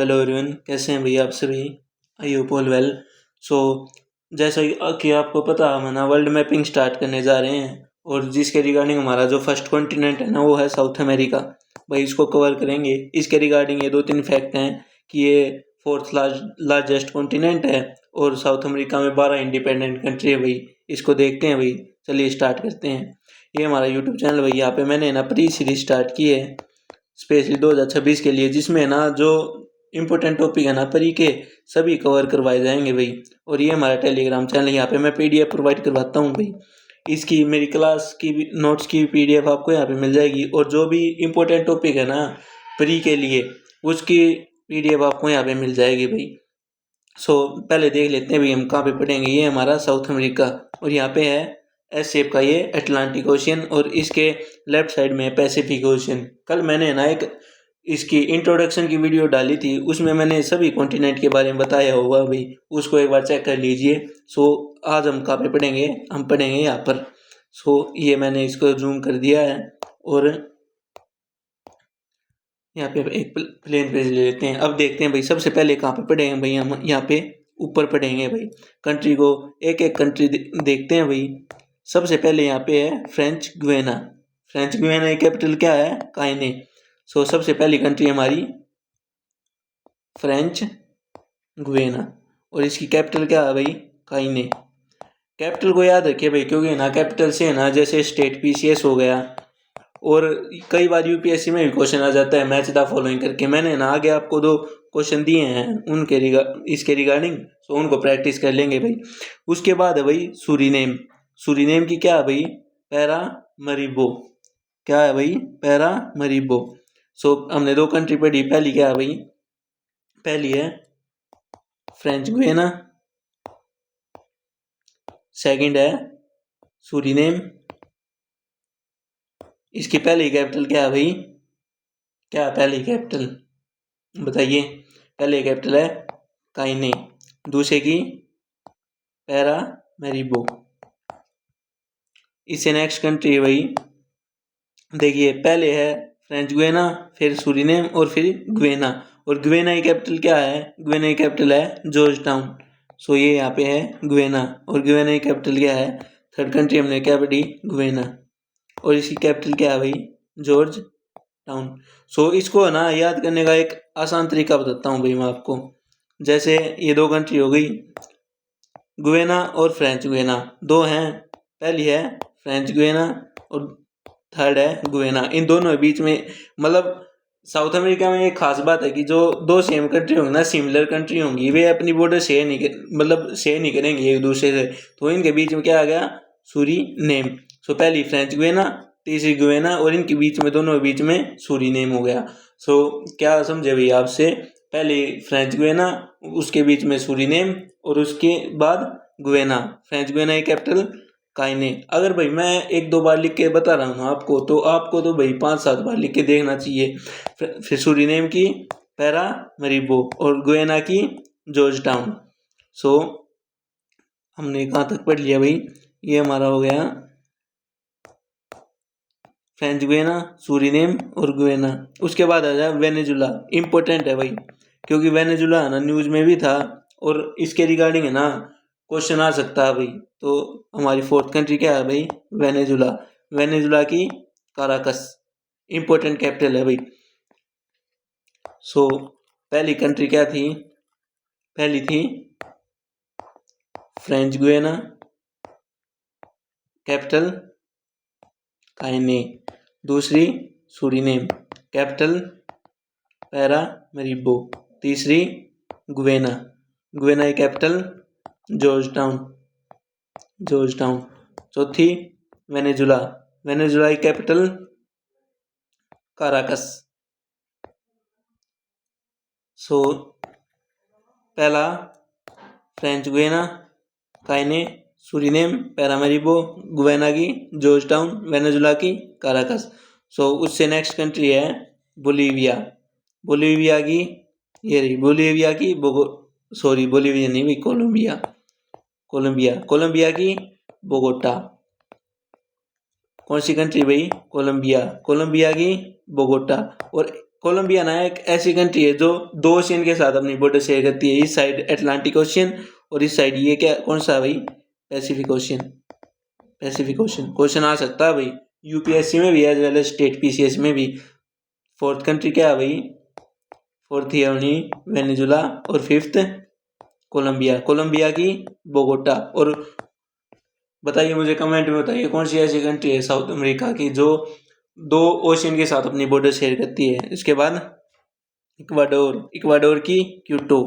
Hello everyone, कैसे हैं भैया आप सभी। I hope all well. सो जैसा कि आपको पता, हम है ना वर्ल्ड मैपिंग स्टार्ट करने जा रहे हैं, और जिसके रिगार्डिंग हमारा जो फर्स्ट कॉन्टिनेंट है ना वो है साउथ अमेरिका। भाई इसको कवर करेंगे। इसके रिगार्डिंग ये 2-3 फैक्ट हैं कि ये फोर्थ लार्जेस्ट कॉन्टिनेंट है, और साउथ अमेरिका में 12 इंडिपेंडेंट कंट्री है भाई। इसको देखते हैं भाई, चलिए स्टार्ट करते हैं। ये हमारा यूट्यूब चैनल भाई, यहाँ पे मैंने ना प्री सीरीज स्टार्ट की है स्पेशली 2026 के लिए, जिसमें ना जो इम्पोर्टेंट टॉपिक है ना परी के सभी कवर करवाए जाएंगे भाई। और ये हमारा टेलीग्राम चैनल, यहाँ पे मैं पीडीएफ प्रोवाइड करवाता हूँ भाई। इसकी मेरी क्लास की भी नोट्स की पीडीएफ आपको यहाँ पे मिल जाएगी, और जो भी इम्पोर्टेंट टॉपिक है ना प्री के लिए उसकी पीडीएफ आपको यहाँ पे मिल जाएगी भाई। सो पहले देख लेते हैं भाई हम कहाँ पे पढ़ेंगे। ये हमारा साउथ अमेरिका, और यहाँ पे है एस शेप का ये अटलांटिक ओशियन, और इसके लेफ्ट साइड में पैसिफिक ओशियन। कल मैंने ना एक इसकी इंट्रोडक्शन की वीडियो डाली थी, उसमें मैंने सभी कॉन्टिनेंट के बारे में बताया होगा भाई, उसको एक बार चेक कर लीजिए। सो आज हम कहाँ पे पढ़ेंगे, हम पढ़ेंगे यहाँ पर। सो ये मैंने इसको जूम कर दिया है, और यहाँ पे एक प्लेन पेज ले लेते हैं। अब देखते हैं भाई सबसे पहले कहाँ पे पढ़ेंगे भाई। हम यहाँ पे ऊपर पढ़ेंगे भाई, कंट्री को एक एक कंट्री देखते हैं भाई। सबसे पहले यहाँ पे है फ्रेंच गुयाना। फ्रेंच गुयाना की कैपिटल क्या है, काइने। सो सबसे पहली कंट्री हमारी फ्रेंच गुयाना, और इसकी कैपिटल क्या है भाई, काइने। कैपिटल को याद रखिए भाई, क्योंकि ना कैपिटल से ना जैसे स्टेट पीसीएस हो गया, और कई बार यूपीएससी में भी क्वेश्चन आ जाता है मैच द फॉलोइंग करके। मैंने ना आगे आपको 2 क्वेश्चन दिए हैं उनके इसके रिगार्डिंग, तो उनको प्रैक्टिस कर लेंगे भाई। उसके बाद है भाई सूरीनेम। सूरीनेम की क्या है भाई, पैरामरीबो। क्या है भाई, पैरामरीबो। सो हमने 2 कंट्री पढ़ी। पहली क्या है भाई, पहली है फ्रेंच गुयाना, सेकंड है सूरीनेम। इसकी पहली कैपिटल क्या है भाई, क्या पहली कैपिटल बताइए। पहली कैपिटल है काइने, दूसरे की पैरामरीबो। इससे नेक्स्ट कंट्री है भाई, देखिए पहले है फ्रेंच गुयाना, फिर सूरीनेम, और फिर गुयाना। और गुयाना की कैपिटल क्या है, गुयाना की कैपिटल है जॉर्ज टाउन। सो ये यहाँ पे है गुयाना, और गुयाना की कैपिटल क्या है। थर्ड कंट्री हमने क्या पढ़ी, गुयाना, और इसकी कैपिटल क्या है भाई, जॉर्ज टाउन। सो इसको है ना याद करने का एक आसान तरीका बताता हूँ भाई मैं आपको। जैसे ये 2 कंट्री हो गई, गुयाना और फ्रेंच गुयाना, 2 हैं। पहली है फ्रेंच गुयाना, और थर्ड है गुयाना। इन दोनों के बीच में, मतलब साउथ अमेरिका में एक खास बात है कि जो 2 सेम कंट्री होंगी ना, सिमिलर कंट्री होंगी, वे अपनी बॉर्डर शेयर नहीं मतलब शेयर नहीं करेंगे एक दूसरे से। तो इनके बीच में क्या आ गया, सूरीनेम। सो पहली फ्रेंच गुयाना, तीसरी गुयाना, और इनके बीच में, दोनों के बीच में सूरीनेम हो गया। सो क्या समझे भाई आपसे, पहले फ्रेंच गुयाना, उसके बीच में सूरीनेम, और उसके बाद गुयाना। फ्रेंच गुयाना की कैपिटल काइने। अगर भाई मैं 1-2 बार लिख के बता रहा हूँ ना आपको, तो आपको तो भाई 5-7 बार लिख के देखना चाहिए। फिर सूरीनेम की पैरामरीबो, और गुयाना की जॉर्ज टाउन। सो हमने कहाँ तक पढ़ लिया भाई, ये हमारा हो गया फ्रेंच गुयाना, सूरीनेम और गुयाना। उसके बाद आ जाए वेनेजुला। इम्पोर्टेंट है भाई, क्योंकि वेनेजुला है ना न्यूज़ में भी था, और इसके रिगार्डिंग है ना क्वेश्चन आ सकता है भाई। तो हमारी 4th कंट्री क्या है भाई, वेनेजुला। वेनेजुला की काराकस इम्पोर्टेंट कैपिटल है भाई। सो पहली कंट्री क्या थी, पहली थी फ्रेंच गुयाना, कैपिटल काइने। दूसरी सूरीनेम, कैपिटल पैरामरीबो। तीसरी गुयाना, गुयाना की capital Georgetown, Georgetown. चौथी वेनेजुला, वेनेजुला की कैपिटल काराकस। सो पहला French Guiana, Cayenne, Suriname, Paramaribo, Guyana की जॉर्ज टाउन, वेनेजुला की काराकस। सो उससे नेक्स्ट कंट्री है बोलीविया। बोलीविया की ये रही, बोलीविया की बोलीविया नहीं भाई, कोलंबिया। कोलंबिया, कोलंबिया की बोगोटा। कौन सी कंट्री भाई, कोलंबिया, कोलंबिया की बोगोटा। और कोलंबिया ना एक ऐसी कंट्री है जो 2 ओशियन के साथ अपनी बॉर्डर शेयर करती है। इस साइड अटलांटिक ओशियन और इस साइड ये क्या कौन सा भाई, Pacific Ocean. Pacific Ocean question आ सकता है भाई यूपीएससी में भी as well as state PCS में भी। फोर्थ कंट्री क्या है भाई, फोर्थ है अपनी वेनेजुला और फिफ्थ कोलंबिया। कोलंबिया की बोगोटा। और बताइए मुझे कमेंट में बताइए कौन सी ऐसी कंट्री है साउथ अमेरिका की जो 2 ओशियन के साथ अपनी बॉर्डर शेयर करती है। इसके बाद इक्वाडोर, इक्वाडोर की क्यूटो,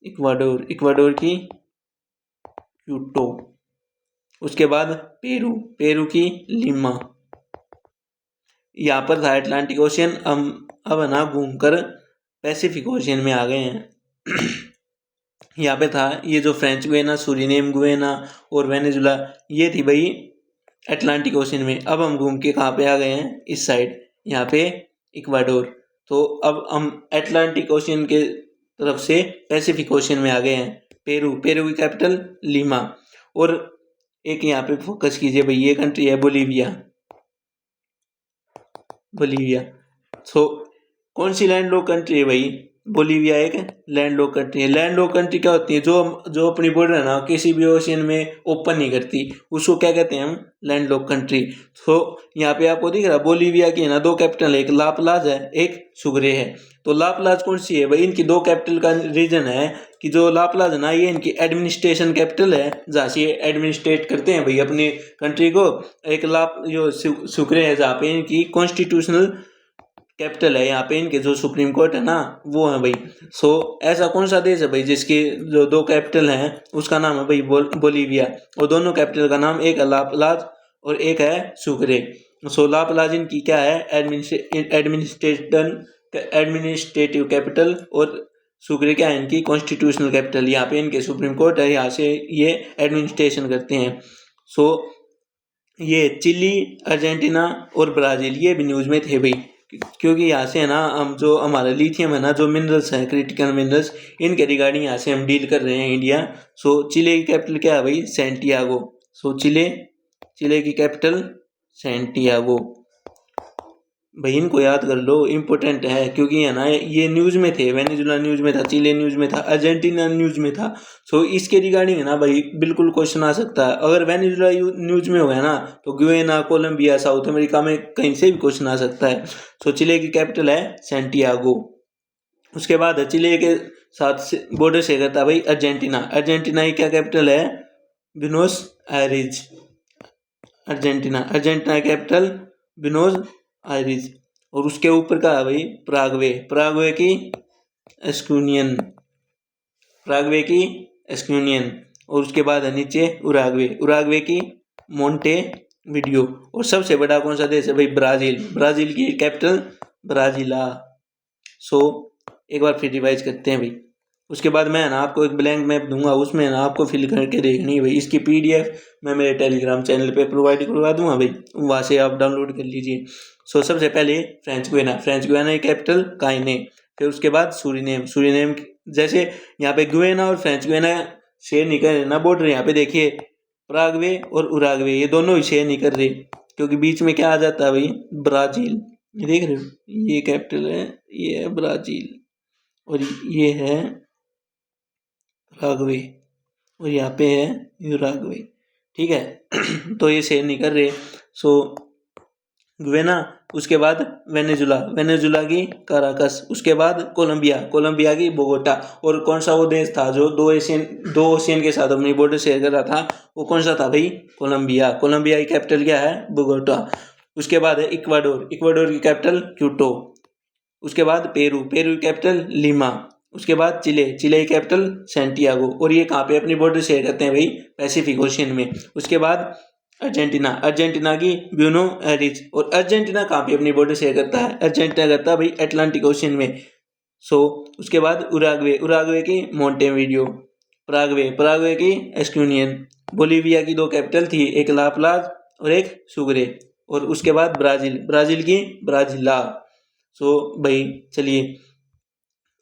इक्वाडोर की क्यूटो। उसके बाद पेरू, पेरू की लीमा। यहाँ पर था अटलांटिक ओशियन, अब ना घूमकर पैसिफिक ओशियन में आ गए हैं। यहाँ पे था ये जो फ्रेंच गुयाना, सूरीनेम गुयाना और वेनेजुला, ये थी भाई अटलांटिक ओशियन में। अब हम घूम के कहाँ पे आ गए हैं, इस साइड, यहाँ पे इक्वाडोर। तो अब हम अटलांटिक ओशियन के तरफ से पैसिफिक ओशियन में आ गए हैं। पेरू, पेरू की कैपिटल लीमा। और एक यहाँ पे फोकस कीजिए भाई, ये कंट्री है बोलीविया, बोलीविया। सो कौन सी लैंडलॉक कंट्री है भाई, बोलीविया एक लैंडलॉक कंट्री है। लैंडलॉक कंट्री क्या होती है, जो अपनी बॉर्डर है ना किसी भी ओशियन में ओपन नहीं करती, उसको क्या कहते हैं हम, लैंडलॉक कंट्री। तो यहाँ पे आपको दिख रहा है बोलीविया की है ना 2 कैपिटल है, एक लापलाज है एक सुगरे है। तो लापलाज कौन सी है भाई, इनकी 2 कैपिटल का रीजन है कि जो लापलाज है ना ये इनकी एडमिनिस्ट्रेशन कैपिटल है, जहाँ से ये एडमिनिस्ट्रेट करते हैं भाई अपनी कंट्री को। एक जो सुगरे है जहाँ पे इनकी कॉन्स्टिट्यूशनल कैपिटल है, यहाँ पे इनके जो सुप्रीम कोर्ट है ना वो है भाई। सो ऐसा कौन सा देश है भाई जिसकी जो 2 कैपिटल हैं, उसका नाम है भाई बोलीविया। और दोनों कैपिटल का नाम एक है लापलाज और एक है सुक्रे। सो लापलाज इनकी क्या है, एडमिनिस्ट्रेटिव कैपिटल, और सुक्रे क्या है इनकी कॉन्स्टिट्यूशनल कैपिटल। यहाँ पे इनके सुप्रीम कोर्ट है, यहाँ से ये एडमिनिस्ट्रेशन करते हैं। सो ये चिली, अर्जेंटीना और ब्राज़ील ये भी न्यूज़ में थे भाई, क्योंकि यहाँ से है ना हम जो हमारा लिथियम है ना, जो मिनरल्स हैं क्रिटिकल मिनरल्स, इनके रिगार्डिंग यहाँ से हम डील कर रहे हैं इंडिया। सो चिले की कैपिटल क्या है भाई, सैंटियागो। सो चिले की कैपिटल सैंटियागो। भाई इनको याद कर लो, इम्पोर्टेंट है, क्योंकि है ना ये न्यूज़ में थे, वेनेजुला न्यूज़ में था, चिले न्यूज़ में था, अर्जेंटीना न्यूज़ में था। सो इसके रिगार्डिंग है ना भाई बिल्कुल क्वेश्चन आ सकता है। अगर वेनेजुला न्यूज़ में हो गया ना तो गुयाना, कोलंबिया, साउथ अमेरिका में कहीं से भी क्वेश्चन आ सकता है। सो चिले की कैपिटल है सैंटियागो। उसके बाद चिले के साथ बॉर्डर शेयर करता है भाई अर्जेंटीना। अर्जेंटीना की क्या कैपिटल है, ब्यूनोस आयरिज। अर्जेंटीना की कैपिटल ब्यूनोस आयरिज। और उसके ऊपर का है भाई पराग्वे, पराग्वे की एस्क्यूनियन, पराग्वे की एस्क्यूनियन। और उसके बाद है नीचे उराग्वे, उराग्वे की मोंटे वीडियो। और सबसे बड़ा कौन सा देश है भाई, ब्राज़ील, ब्राज़ील की कैपिटल ब्राज़िला। सो एक बार फिर रिवाइज करते हैं भाई। उसके बाद मैं ना आपको एक ब्लैंक मैप दूंगा, उसमें ना आपको फिल करके देखनी है भाई। इसकी पीडीएफ मैं मेरे टेलीग्राम चैनल पे प्रोवाइड करवा दूंगा भाई, वहाँ से आप डाउनलोड कर लीजिए। सो सबसे पहले फ्रेंच गुयाना, फ्रेंच गुयाना की कैपिटल काइने। फिर उसके बाद सूरीनेम, सूरीनेम जैसे यहाँ पे गुयाना और फ्रेंच गुयाना शेयर नहीं कर रहे ना बॉर्डर, यहाँ पे देखिए पराग्वे और उराग्वे ये दोनों ही शेयर नहीं कर रहे, क्योंकि बीच में क्या आ जाता है भाई, ब्राज़ील। ये देख रहे हो, ये कैपिटल है, ये है ब्राज़ील और ये है पराग्वे और यहाँ पे है यूराग्वे, ठीक है। तो ये शेयर नहीं कर रहे। सो गुयाना, उसके बाद वेनेजुला, वेनेजुला की काराकस, उसके बाद कोलंबिया, कोलंबिया की बोगोटा। और कौन सा वो देश था जो 2 ओशियन के साथ अपनी बॉर्डर शेयर कर रहा था, वो कौन सा था भाई, कोलंबिया। कोलंबिया की कैपिटल क्या है, बोगोटा। उसके बाद है इक्वाडोर, इक्वाडोर की कैपिटल क्यूटो। उसके बाद पेरू, पेरू की कैपिटल लीमा। उसके बाद चिले, चिले की कैपिटल सैंटियागो। और ये कहाँ पे अपनी बॉर्डर शेयर करते हैं भाई, पैसिफिक ओशियन में। उसके बाद अर्जेंटीना, अर्जेंटीना की ब्यूनो एरिज। और अर्जेंटीना कहाँ पे अपनी बॉर्डर शेयर करता है, अर्जेंटीना करता है भाई अटलांटिक ओशियन में। सो उसके बाद उराग्वे, उराग्वे की मोंटेवीडियो। पराग्वे, पराग्वे की एस्क्यूनियन। बोलीविया की 2 कैपिटल थी, एक लाप्लाज और एक सुग्रे। और उसके बाद ब्राज़ील, ब्राज़ील की ब्राज़िला। सो भाई चलिए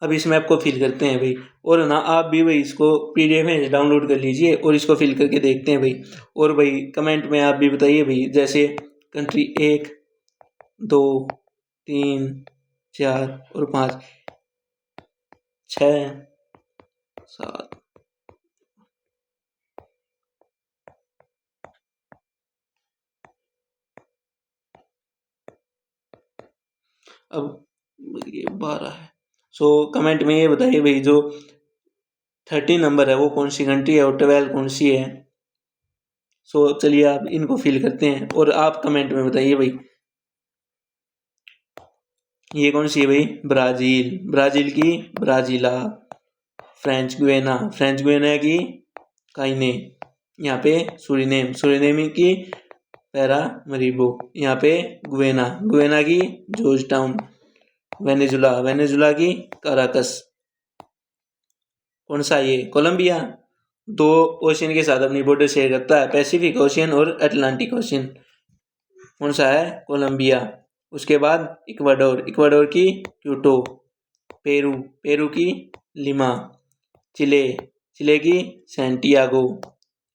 अब इस मैप को फिल करते हैं भाई। और ना आप भी भाई इसको पीडीएफ में डाउनलोड कर लीजिए और इसको फिल करके देखते हैं भाई। और भाई कमेंट में आप भी बताइए भाई, जैसे कंट्री 1, 2, 3 4 और 5 6 7। अब ये 12 है। सो कमेंट में ये बताइए भाई जो 13 नंबर है वो कौन सी कंट्री है और 12 कौन सी है। सो चलिए आप इनको फिल करते हैं और आप कमेंट में बताइए भाई ये कौन सी है भाई। ब्राज़ील, ब्राज़ील की ब्राज़ीला। फ्रेंच गुयाना, फ्रेंच गुयाना की काइने। यहाँ पे सूरीनेम, सूरीनेम की पैरामरीबो। यहाँ पे गुयाना, गुयाना की जॉर्ज टाउन। वेनेजुला, वेनेजुला की काराकस। कौन सा ये कोलंबिया। 2 ओशियन के साथ अपनी बॉर्डर शेयर करता है, पैसिफिक ओशियन और अटलांटिक ओशियन। कौन सा है कोलंबिया। उसके बाद इक्वाडोर, इक्वाडोर की क्यूटो। पेरू, पेरू की लिमा। चिले, चिले की सैंटियागो।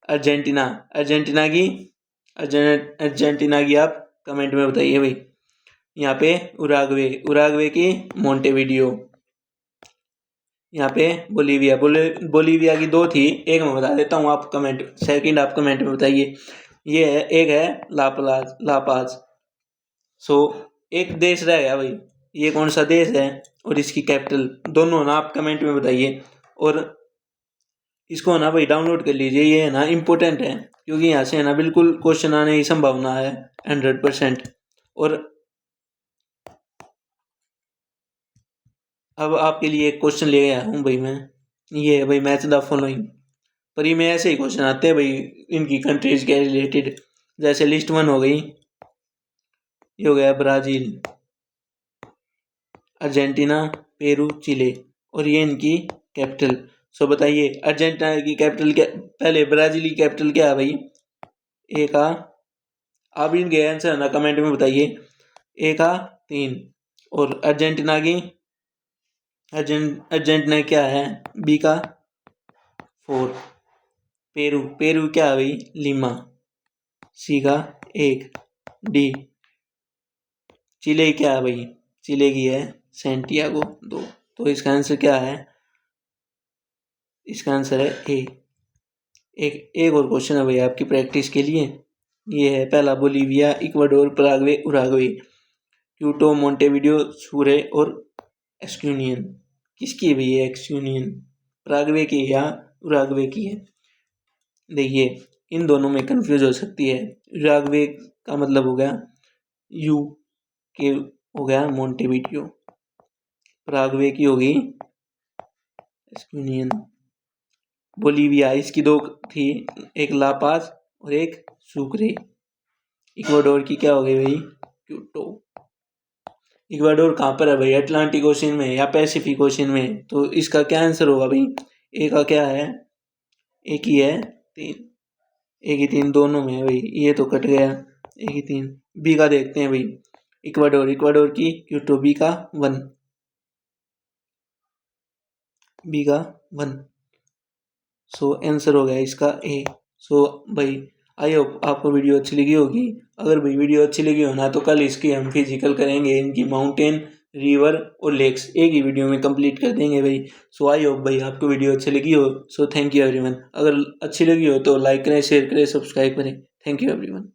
अर्जेंटीना, अर्जेंटीना की अर्जेंटीना की आप कमेंट में बताइए भाई। यहाँ पे उराग्वे, उराग्वे की मोंटेविडियो। यहाँ पे बोलीविया, बोलीविया की 2 थी, एक मैं बता देता हूँ, आप कमेंट सेकंड आप कमेंट में बताइए। ये है, एक है लापलाज, लापाज। सो एक देश रह गया भाई, ये कौन सा देश है और इसकी कैपिटल, दोनों ना आप कमेंट में बताइए। और इसको ना भाई डाउनलोड कर लीजिए, ये है ना इम्पोर्टेंट है क्योंकि यहाँ से है ना बिल्कुल क्वेश्चन आने की संभावना है 100%। और अब आपके लिए एक क्वेश्चन ले आया हूँ भाई मैं, ये है भाई मैच द फॉलोइंग। पर ये में ऐसे ही क्वेश्चन आते हैं भाई इनकी कंट्रीज के रिलेटेड। जैसे लिस्ट 1 हो गई, ये हो गया ब्राज़ील, अर्जेंटीना, पेरू, चिले और ये इनकी कैपिटल। सो बताइए अर्जेंटीना की कैपिटल क्या, पहले ब्राज़ील की कैपिटल क्या है भाई। ए का, आप इनके आंसर ना कमेंट में बताइए। ए का 3 और अर्जेंटीना की, अर्जेंटीना क्या है, बी का 4। पेरू, पेरू क्या है भाई, लिमा, सी का 1। डी, चिले क्या है भाई, चिले की है सैंटियागो 2। तो इसका आंसर क्या है, इसका आंसर है ए। एक और क्वेश्चन है भाई आपकी प्रैक्टिस के लिए, ये है पहला Bolivia, Ecuador, Paraguay, Uruguay, Quito, Montevideo, Sucre और एस्क्यूनियन। किसकी है भाई ये एस्क्यूनियन, पराग्वे की या उराग्वे की है। देखिए इन दोनों में कंफ्यूज हो सकती है। उराग्वे का मतलब हो गया यू के, हो गया मोंटेविडियो। पराग्वे की होगी एस्क्यूनियन। बोलीविया, इसकी 2 थी, एक लापाज और एक सुक्रे। इक्वाडोर की क्या हो गई भाई, क्यूटो। इक्वाडोर कहाँ पर है भाई, अटलांटिक ओशन में या पैसिफिक ओशन में। तो इसका क्या आंसर होगा भाई, ए का क्या है, एक ही है 3, एक ही 3 दोनों में है भाई, ये तो कट गया, एक ही 3। बी का देखते हैं भाई, इक्वाडोर, इक्वाडोर की क्यूटो, बी का 1, बी का 1। सो आंसर हो गया इसका ए। सो भाई आई होप आपको वीडियो अच्छी लगी होगी। अगर भाई वीडियो अच्छी लगी हो ना तो कल इसकी हम फिजिकल करेंगे, इनकी माउंटेन, रिवर और लेक्स एक ही वीडियो में कंप्लीट कर देंगे भाई। सो आई होप भाई आपको वीडियो अच्छी लगी हो। So thank you everyone. अगर अच्छी लगी हो तो लाइक करें, शेयर करें, सब्सक्राइब करें। Thank you everyone.